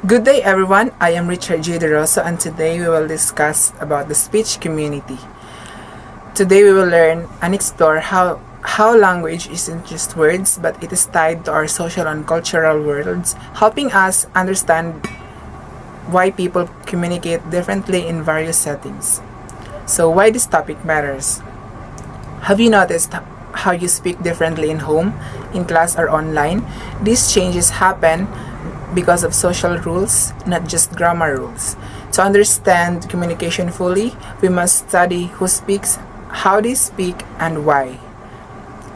Good day everyone, I am Richard G. De Rosa and today we will discuss about the speech community. Today we will learn and explore how language isn't just words but it is tied to our social and cultural worlds, helping us understand why people communicate differently in various settings. So why this topic matters? Have you noticed how you speak differently in home, in class or online? These changes happen because of social rules, not just grammar rules. To understand communication fully, we must study who speaks, how they speak, and why.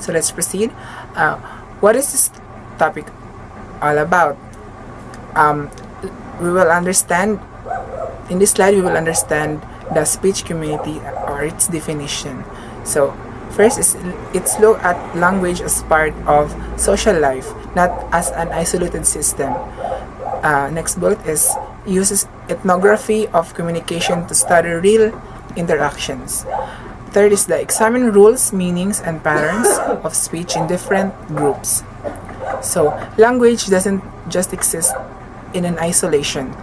So let's proceed. What is this topic all about? We will understand, in this slide, we will understand the speech community or its definition. So first is it's look at language as part of social life, not as an isolated system. Next bullet is uses ethnography of communication to study real interactions. Third is the examine rules, meanings, and patterns of speech in different groups. So language doesn't just exist in an isolation.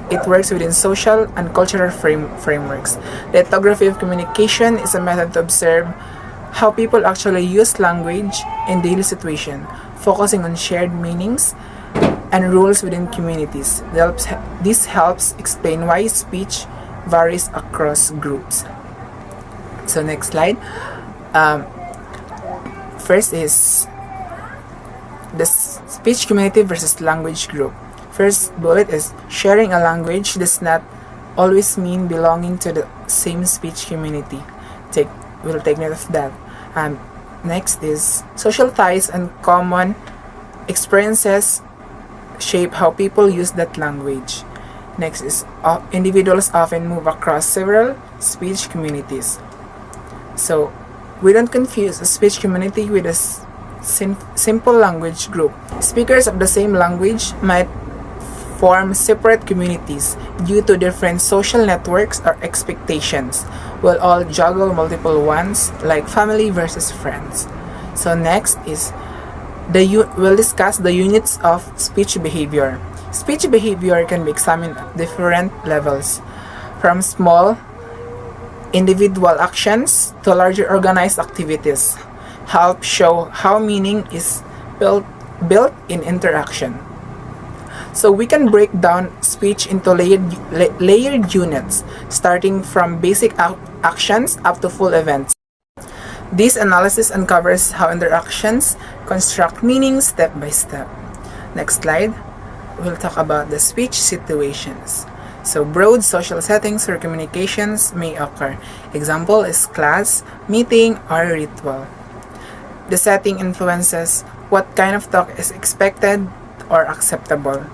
It works within social and cultural frameworks. The ethnography of communication is a method to observe how people actually use language in daily situation, focusing on shared meanings and rules within communities. This helps explain why speech varies across groups. So next slide. First is the speech community versus language group. First bullet is sharing a language does not always mean belonging to the same speech community. We'll take note of that. Next is social ties and common experiences shape how people use that language. Next is individuals often move across several speech communities. So we don't confuse a speech community with a simple language group. Speakers of the same language might form separate communities due to different social networks or expectations. We'll all juggle multiple ones like family versus friends. So next is we'll discuss the units of speech behavior. Speech behavior can be examined at different levels, from small individual actions to larger organized activities. Help show how meaning is built in interaction. So we can break down speech into layered units, starting from basic actions up to full events. This analysis uncovers how interactions construct meaning step by step. Next slide, we'll talk about the speech situations. So broad social settings where communications may occur. Example is class, meeting, or ritual. The setting influences what kind of talk is expected or acceptable.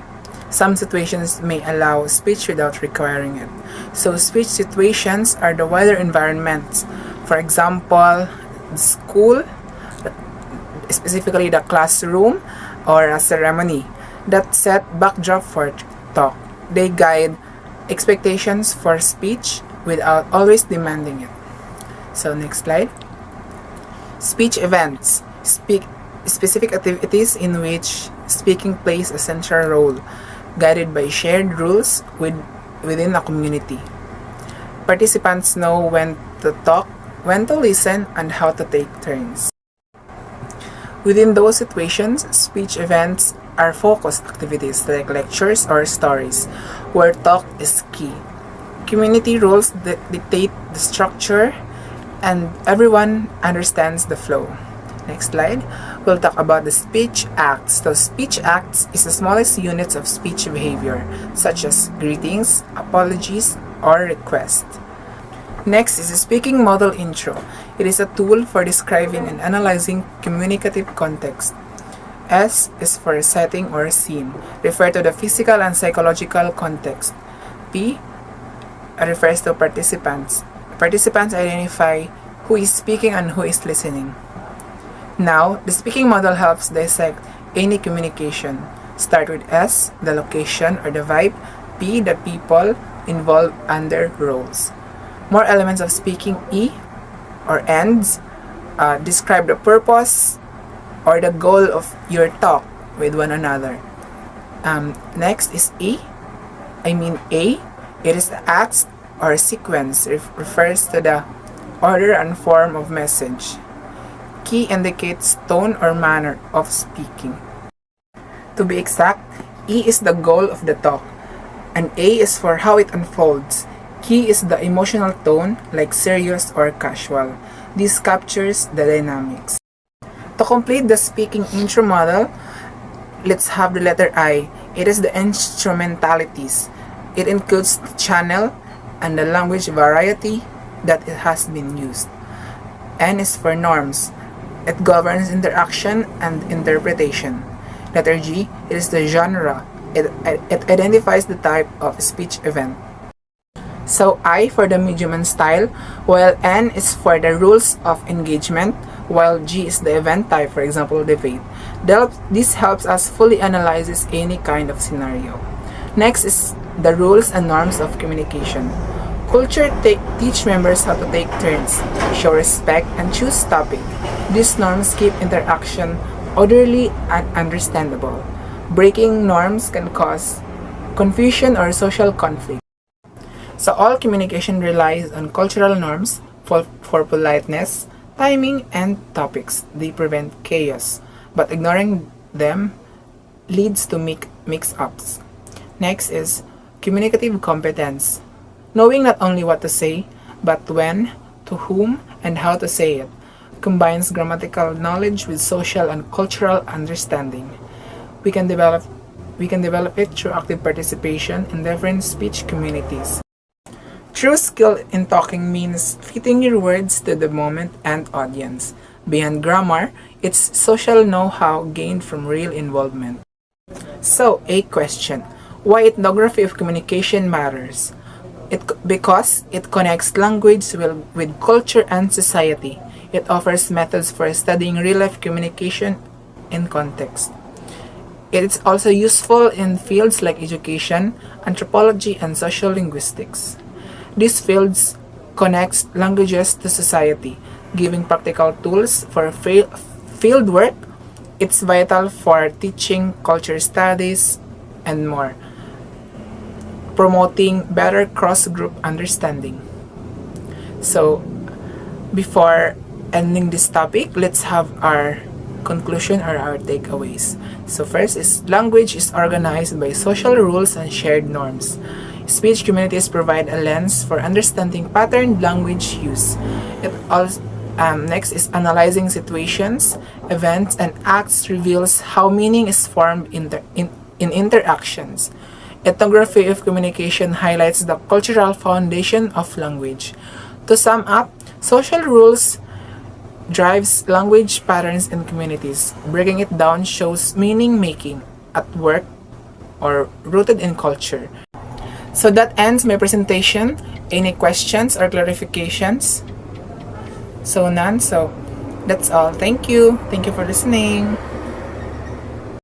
Some situations may allow speech without requiring it. So speech situations are the wider environments. For example, the school, specifically the classroom or a ceremony that set backdrop for talk. They guide expectations for speech without always demanding it. So next slide. Speech events. Specific activities in which speaking plays a central role, guided by shared rules within a community. Participants know when to talk, when to listen, and how to take turns. Within those situations, speech events are focused activities like lectures or stories, where talk is key. Community rules dictate the structure, and everyone understands the flow. Next slide, we'll talk about the speech acts. So speech acts is the smallest units of speech behavior, such as greetings, apologies, or requests. Next is the speaking model intro. It is a tool for describing and analyzing communicative context. S is for a setting or a scene, refer to the physical and psychological context. P refers to participants. Participants identify who is speaking and who is listening. Now, the speaking model helps dissect any communication. Start with S, the location or the vibe, P, the people involved under roles. More elements of speaking. E or ends describe the purpose or the goal of your talk with one another. Next is A. It is the acts or sequence refers to the order and form of message. Key indicates tone or manner of speaking. To be exact, E is the goal of the talk, and A is for how it unfolds. Key is the emotional tone, like serious or casual. This captures the dynamics. To complete the speaking intro model, let's have the letter I. It is the instrumentalities. It includes the channel and the language variety that it has been used. N is for norms. It governs interaction and interpretation. Letter G, it is the genre. It identifies the type of speech event. So I for the medium and style, while N is for the rules of engagement, while G is the event type, for example, debate. This helps us fully analyze any kind of scenario. Next is the rules and norms of communication. Culture teach members how to take turns, show respect, and choose topic. These norms keep interaction orderly and understandable. Breaking norms can cause confusion or social conflict. So all communication relies on cultural norms for politeness, timing, and topics. They prevent chaos, but ignoring them leads to mix-ups. Next is communicative competence. Knowing not only what to say, but when, to whom, and how to say it, combines grammatical knowledge with social and cultural understanding. We can develop it through active participation in different speech communities. True skill in talking means fitting your words to the moment and audience. Beyond grammar, it's social know-how gained from real involvement. So, a question. Why ethnography of communication matters? Because it connects language with culture and society. It offers methods for studying real-life communication in context. It is also useful in fields like education, anthropology, and social linguistics. These fields connect languages to society, giving practical tools for field work. It's vital for teaching culture studies and more, promoting better cross-group understanding. So, before ending this topic, let's have our conclusion or our takeaways. So first is language is organized by social rules and shared norms. Speech communities provide a lens for understanding patterned language use. It also next is analyzing situations, events, and acts reveals how meaning is formed in interactions. Ethnography of communication highlights the cultural foundation of language. To sum up, social rules drives language patterns in communities. Breaking it down shows meaning making at work or rooted in culture. So that ends my presentation. Any questions or clarifications? So none. So that's all. Thank you. Thank you for listening.